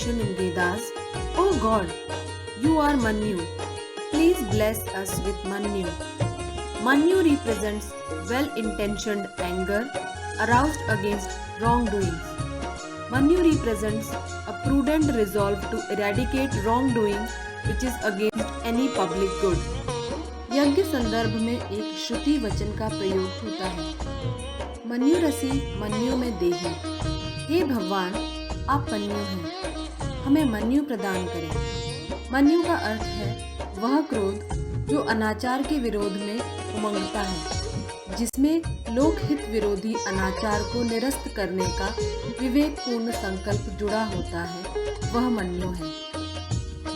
mentioned in Vedas, "O God, you are Manyu. Please bless us with Manyu." Manyu represents well-intentioned anger aroused against wrongdoings. Manyu represents a prudent resolve to eradicate wrongdoing which is against any public good. यज्ञ संदर्भ में एक श्रुति वचन का प्रयोग होता है। मन्यु रसी मन्यु में देही। हे भगवान, आप मन्यु हैं, हमें मन्यु प्रदान करें। मन्यु का अर्थ है वह क्रोध जो अनाचार के विरोध में उमंगता है, जिसमें लोकहित विरोधी अनाचार को निरस्त करने का विवेकपूर्ण संकल्प जुड़ा होता है, वह मन्यु है।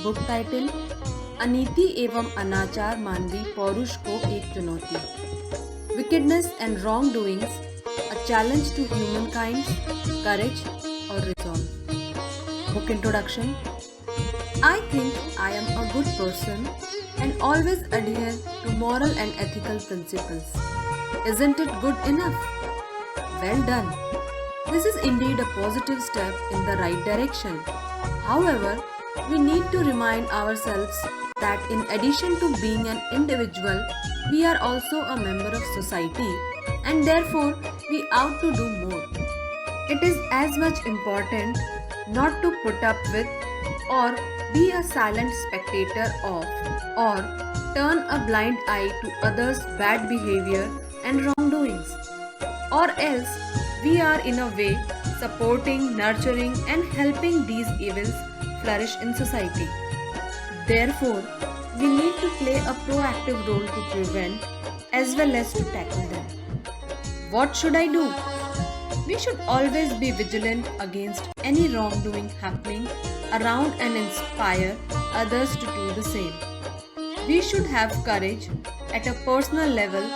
बुक टाइटल: अनीति एवं अनाचार मानवीय पौरुष को एक चुनौती। Wickedness and wrong doings, a challenge to human kind, courage और resolve. Book introduction: I think I am a good person and always adhere to moral and ethical principles. Isn't it good enough? Well done. This is indeed a positive step in the right direction. However, we need to remind ourselves that in addition to being an individual, we are also a member of society and therefore we ought to do more. It is as much important not to put up with or be a silent spectator of or turn a blind eye to others' bad behavior and wrongdoings, or else we are in a way supporting, nurturing and helping these evils flourish in society. Therefore, we need to play a proactive role to prevent as well as to tackle them. What should I do? We should always be vigilant against any wrongdoing happening around and inspire others to do the same. We should have courage at a personal level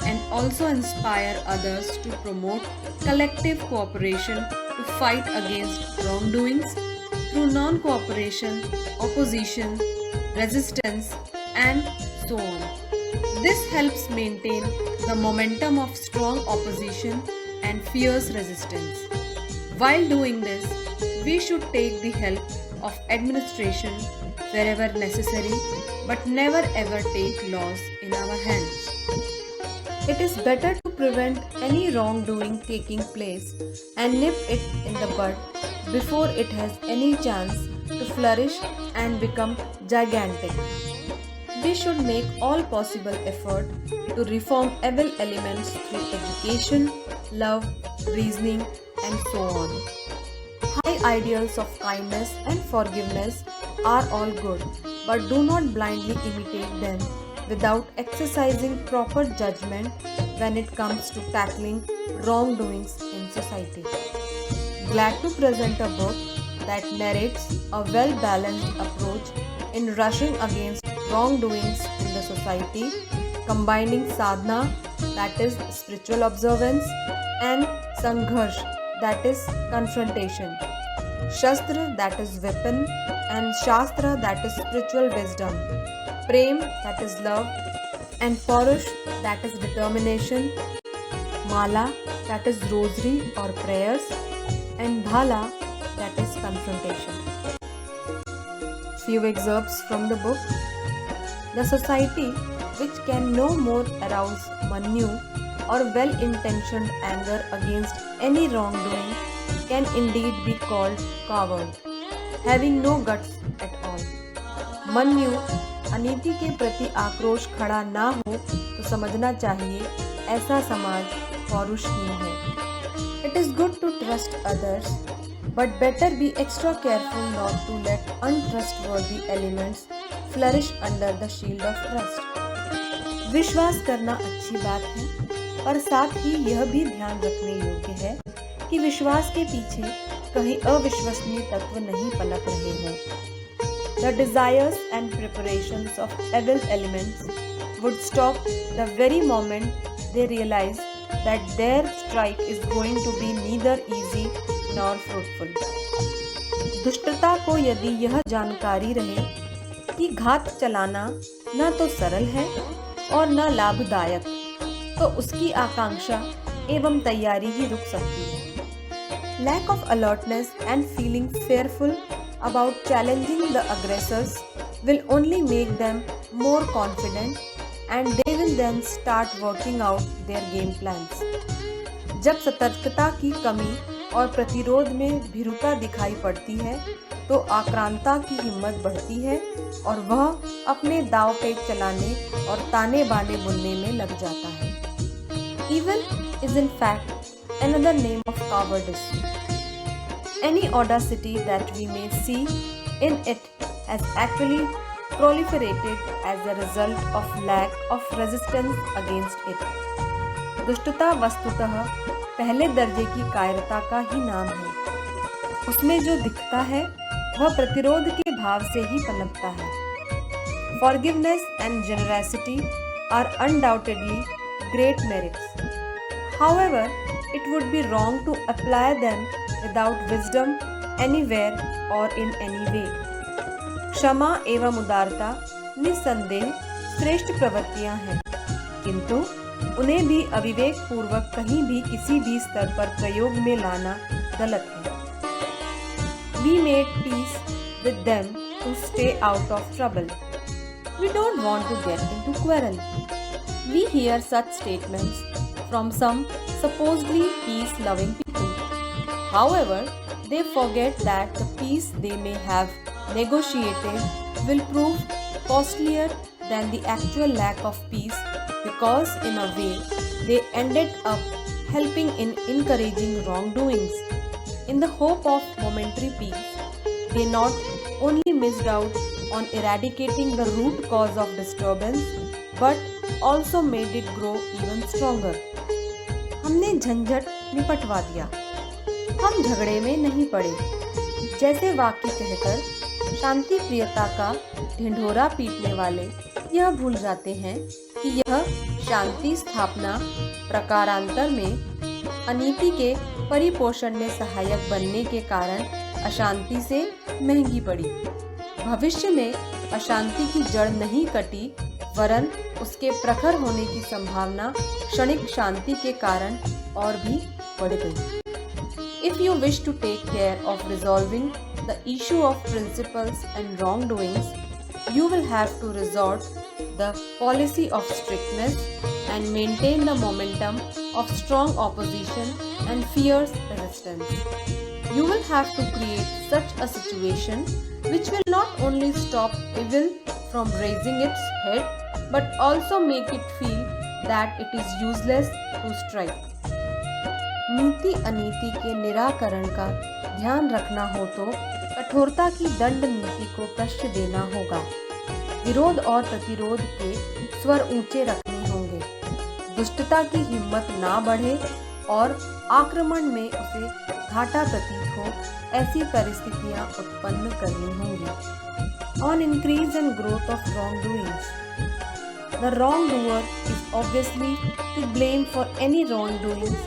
and also inspire others to promote collective cooperation to fight against wrongdoings through non-cooperation, opposition, resistance, and so on. This helps maintain the momentum of strong opposition and fierce resistance. While doing this, we should take the help of administration wherever necessary, but never ever take laws in our hands. It is better to prevent any wrongdoing taking place and nip it in the bud before it has any chance to flourish and become gigantic. We should make all possible effort to reform evil elements through education, love, reasoning, and so on. High ideals of kindness and forgiveness are all good, but do not blindly imitate them without exercising proper judgment when it comes to tackling wrongdoings in society. Glad to present a book that narrates a well-balanced approach in rushing against wrongdoings in the society, combining sadhana, that is spiritual observance, and sangharsh, that is confrontation, shastra, that is weapon, and shastra, that is spiritual wisdom, prem, that is love, and parush, that is determination, mala, that is rosary or prayers, and bhala, that is confrontation. Few excerpts from the book. The society which can no more arouse manyu or well-intentioned anger against any wrongdoing can indeed be called coward, having no guts at all. manyu अनीति के प्रति आक्रोश खड़ा ना हो तो समझना चाहिए ऐसा समाज पौरुषहीन है. It is good to trust others, but better be extra careful not to let untrustworthy elements flourish under the shield of trust. विश्वास करना अच्छी बात है, पर साथ ही यह भी ध्यान रखने योग्य है कि विश्वास के पीछे कहीं अविश्वसनीय तत्व नहीं पनप रहे हों. The desires and preparations of evil elements would stop the very moment they realize that their strike is going to be neither easy nor fruitful. दुष्टता को यदि यह जानकारी रहे कि घात चलाना न तो सरल है और न लाभदायक, तो उसकी आकांक्षा एवं तैयारी ही रुक सकती है. Lack of alertness and feeling fearful about challenging the aggressors will only make them more confident and they will then start working out their game plans. जब सतर्कता की कमी और प्रतिरोध में भीरुता दिखाई पड़ती है तो आक्रांता की हिम्मत बढ़ती है और वह अपने दाव पेच चलाने और ताने बाने बुनने में लग जाता है। Evil is in fact another name of cowardice. Any audacity that we may see in it has actually proliferated as a result of lack of resistance against it. दुष्टता वस्तुतः पहले दर्जे की कायरता का ही नाम है। उसमें जो दिखता है वह प्रतिरोध के भाव से ही पनपता है। Forgiveness and generosity are undoubtedly great merits. However, it would be wrong to apply them without wisdom anywhere or in any way. क्षमा एवं उदारता निस्संदेह श्रेष्ठ प्रवृत्तियां हैं, किंतु उन्हें भी अविवेक पूर्वक कहीं भी किसी भी स्तर पर प्रयोग में लाना गलत है। We made peace with them to stay out of trouble. We don't want to get into quarrel. We hear such statements from some supposedly peace-loving people. However, they forget that the peace they may have negotiated will prove costlier than the actual lack of peace because in a way they ended up helping in encouraging wrongdoings. In the hope of momentary peace, they not only missed out on eradicating the root cause of disturbance but also made it grow even stronger. हमने झंझट निपटवा दिया, हम झगड़े में नहीं पड़े, जैसे वाक्य कहकर शांति प्रियता का ढिंढोरा पीटने वाले यह भूल जाते हैं कि यह शांति स्थापना प्रकारांतर में अनीति के परिपोषण में सहायक बनने के कारण अशांति से महंगी पड़ी। भविष्य में अशांति की जड़ नहीं कटी वरन उसके प्रखर होने की संभावना क्षणिक शांति के कारण और भी बढ़ गई। If you wish to take care of resolving the issue of principles and wrongdoings, you will have to resort the policy of strictness and maintain the momentum of strong opposition and fierce resistance. You will have to create such a situation which will not only stop evil from raising its head but also make it feel that it is useless to strike. नीति अनीति के निराकरण का ध्यान रखना हो तो कठोरता की दंड नीति को प्रश्य देना होगा। विरोध और प्रतिरोध के स्वर ऊंचे रखने होंगे। दुष्टता की हिम्मत ना बढ़े और आक्रमण में उसे घाटा प्रतीत हो ऐसी परिस्थितियां उत्पन्न करनी होंगी। On increase and growth of wrongdoings. The wrongdoer is obviously to blame for any wrongdoings,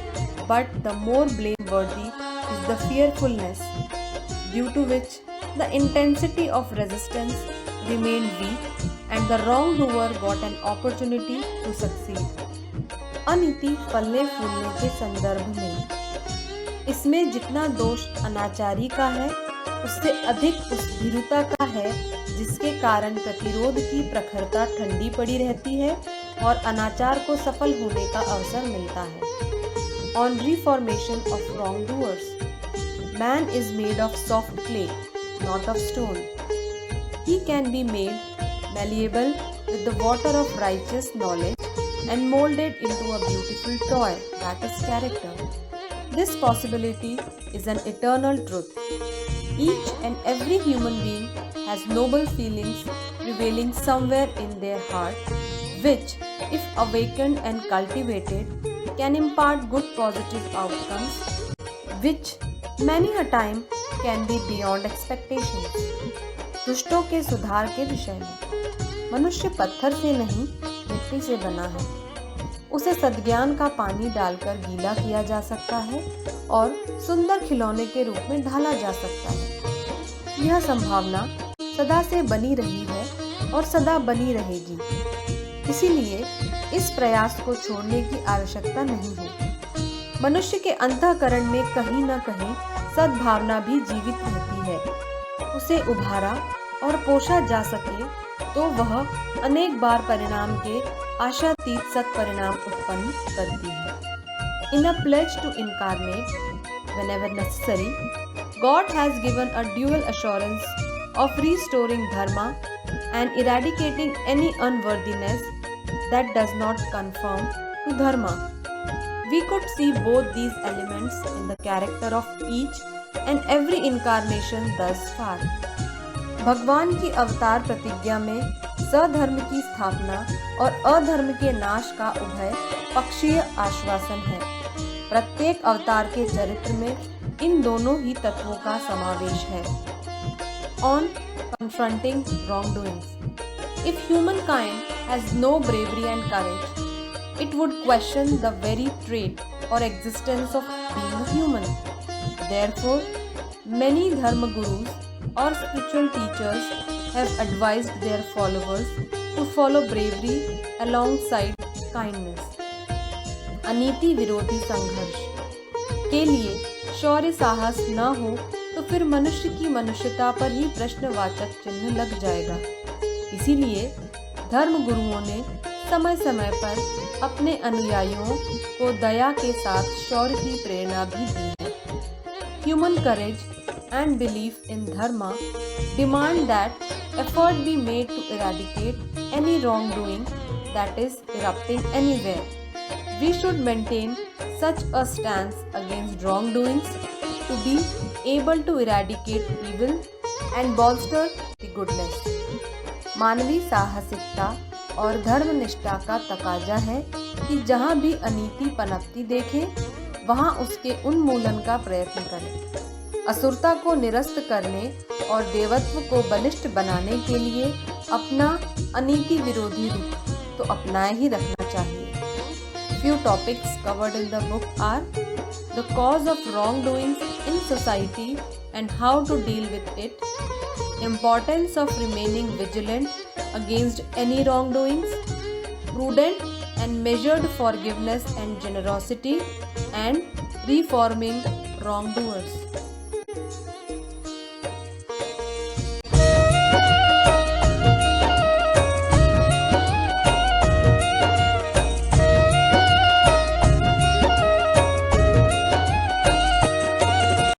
but the more blameworthy is the fearfulness due to which the intensity of resistance remained weak and the wrongdoer got an opportunity to succeed. अनीति फलने फूलने के संदर्भ में इसमें जितना दोष अनाचारी का है उससे अधिक उस भीरुता का है जिसके कारण प्रतिरोध की प्रखरता ठंडी पड़ी रहती है और अनाचार को सफल होने का अवसर मिलता है। On reformation of wrongdoers, man is made of soft clay, not of stone. He can be made malleable with the water of righteous knowledge and molded into a beautiful toy that is character. This possibility is an eternal truth. Each and every human being has noble feelings prevailing somewhere in their heart, which, if awakened and cultivated, can impart good positive outcomes, which many a time can be beyond expectations. दुष्टों के सुधार के विषय में मनुष्य पत्थर से नहीं मिट्टी से बना है। उसे सद्ज्ञान का पानी डालकर गीला किया जा सकता है और सुंदर खिलौने के रूप में ढाला जा सकता है। यह संभावना सदा से बनी रही है और सदा बनी रहेगी। इसीलिए इस प्रयास को छोड़ने की आवश्यकता नहीं है। मनुष्य के अंतःकरण में कहीं न कहीं सद्भावना भी जीवित रहती है। उसे उभारा और पोषा जा सके तो वह अनेक बार परिणाम के आशातीत सत्परिणाम उत्पन्न करती है। In a pledge to incarnate whenever necessary, God has given a dual assurance of restoring dharma and eradicating any unworthiness that does not conform to dharma. We could see both these elements in the character of each and every incarnation thus far. भगवान की अवतार प्रतिज्ञा में सधर्म की स्थापना और अधर्म के नाश का उभय पक्षीय आश्वासन है। प्रत्येक अवतार के चरित्र में इन दोनों ही तत्वों का समावेश है। On confronting wrongdoings, if humankind has no bravery and courage, it would question the very trait or existence of being a human. Therefore, many dharma gurus or spiritual teachers have advised their followers to follow bravery alongside kindness. अनीति विरोधी संघर्ष के लिए शौर्य साहस न हो तो फिर मनुष्य की मनुष्यता पर ही प्रश्नवाचक चिन्ह लग जाएगा। इसीलिए धर्म गुरुओं ने समय समय पर अपने अनुयायियों को दया के साथ शौर्य की प्रेरणा भी दी है। Human courage and belief in dharma demand that effort be made to eradicate any wrongdoing that is erupting anywhere. We should maintain such a stance against wrongdoings to be able to eradicate evil and bolster the goodness. मानवीय साहसिकता और धर्मनिष्ठा का तकाजा है कि जहाँ भी अनीति पनपती देखें वहाँ उसके उन्मूलन का प्रयत्न करें। असुरता को निरस्त करने और देवत्व को बलिष्ठ बनाने के लिए अपना अनीति विरोधी रूप तो अपनाए ही रखना चाहिए। Few topics covered in the book are the cause of wrongdoings in society and how to deal with it, importance of remaining vigilant against any wrongdoings, prudent and measured forgiveness and generosity, and reforming wrongdoers.